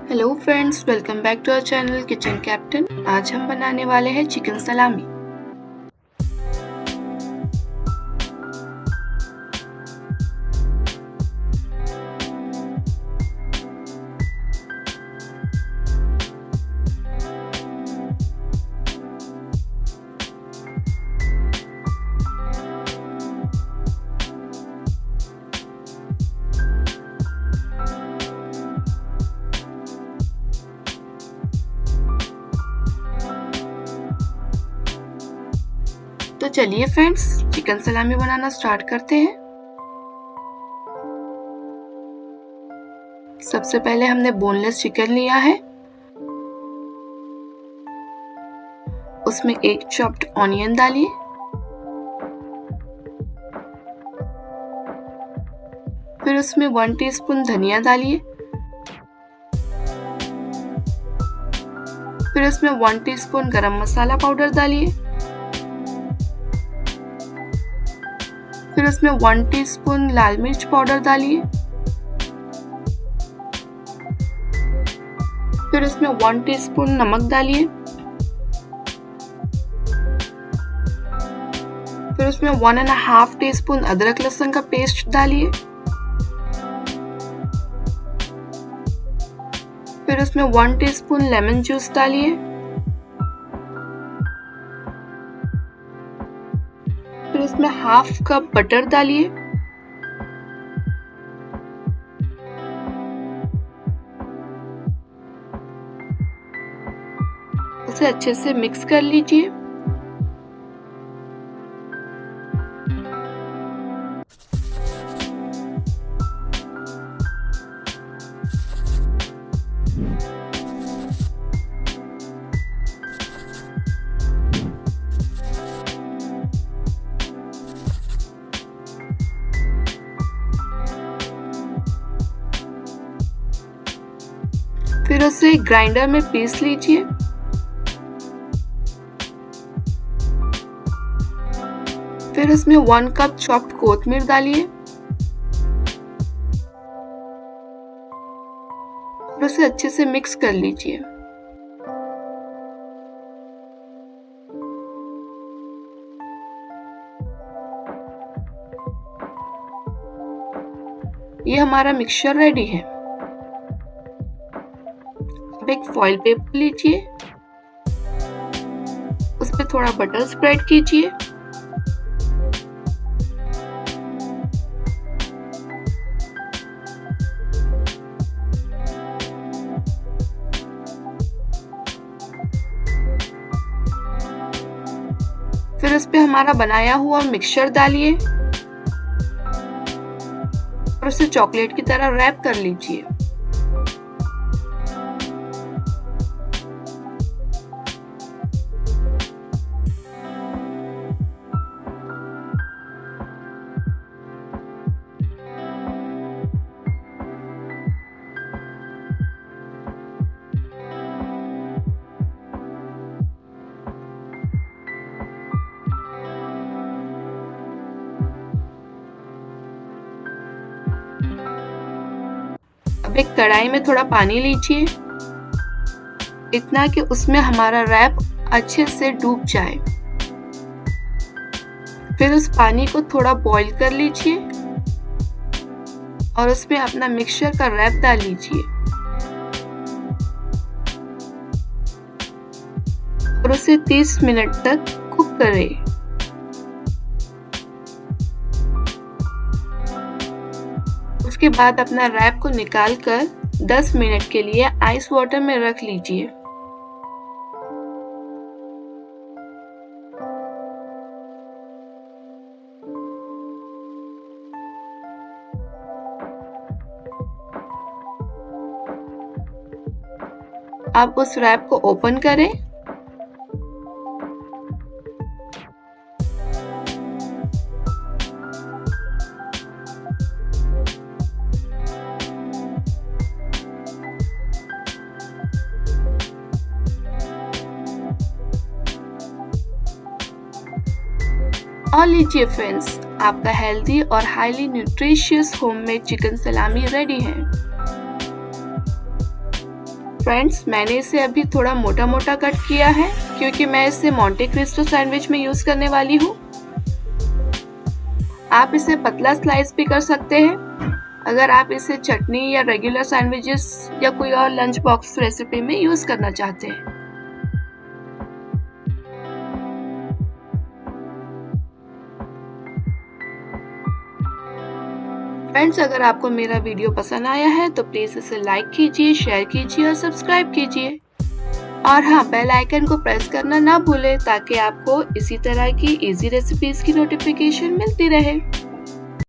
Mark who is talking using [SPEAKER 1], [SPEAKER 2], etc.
[SPEAKER 1] Hello friends, welcome back to our channel kitchen captain. आज हम बनाने वाले हैं चिकन सलामी। तो चलिए फ्रेंड्स, चिकन सलामी बनाना स्टार्ट करते हैं। सबसे पहले हमने बोनलेस चिकन लिया है। उसमें एक चॉप्ड ऑनियन डालिए, फिर उसमें 1 टीस्पून धनिया डालिए, फिर उसमें 1 टीस्पून गरम मसाला पाउडर डालिए, फिर उसमें 1 टीस्पून लाल मिर्च पाउडर डालिए, फिर उसमें 1 टीस्पून नमक डालिए, फिर उसमें 1.5 टीस्पून अदरक लहसुन का पेस्ट डालिए, फिर उसमें 1 टीस्पून लेमन जूस डालिए, फिर उसमें हाफ कप बटर डालिए, उसे अच्छे से मिक्स कर लीजिए। फिर उसे ग्राइंडर में पीस लीजिए। फिर उसमें 1 कप चॉप्ड कोथमीर डालिए और उसे अच्छे से मिक्स कर लीजिए। ये हमारा मिक्सचर रेडी है। अब एक फॉइल पेपर लीजिए, उस पर थोड़ा बटर स्प्रेड कीजिए, फिर उस पे हमारा बनाया हुआ मिक्सचर डालिए और उसे चॉकलेट की तरह रैप कर लीजिए। अब एक कढ़ाई में थोड़ा पानी लीजिए, इतना कि उसमें हमारा रैप अच्छे से डूब जाए। फिर उस पानी को थोड़ा बॉईल कर लीजिए और उसमें अपना मिक्सचर का रैप डाल लीजिए और उसे 30 मिनट तक कुक करें। उसके बाद अपना रैप को निकालकर 10 मिनट के लिए आइस वाटर में रख लीजिए। अब उस रैप को ओपन करें। और लीजिए फ्रेंड्स, आपका हेल्दी और highly nutritious homemade chicken salami ready है। फ्रेंड्स, मैंने इसे अभी थोड़ा मोटा मोटा कट किया है क्योंकि मैं इसे मोंटे क्रिस्टो सैंडविच में यूज करने वाली हूँ। आप इसे पतला स्लाइस भी कर सकते हैं अगर आप इसे चटनी या रेगुलर सैंडविचेस या कोई और लंच बॉक्स रेसिपी में यूज करना चाहते हैं। फ्रेंड्स, अगर आपको मेरा वीडियो पसंद आया है तो प्लीज इसे लाइक कीजिए, शेयर कीजिए और सब्सक्राइब कीजिए। और हाँ, बेल आइकन को प्रेस करना ना भूलें ताकि आपको इसी तरह की इजी रेसिपीज की नोटिफिकेशन मिलती रहे।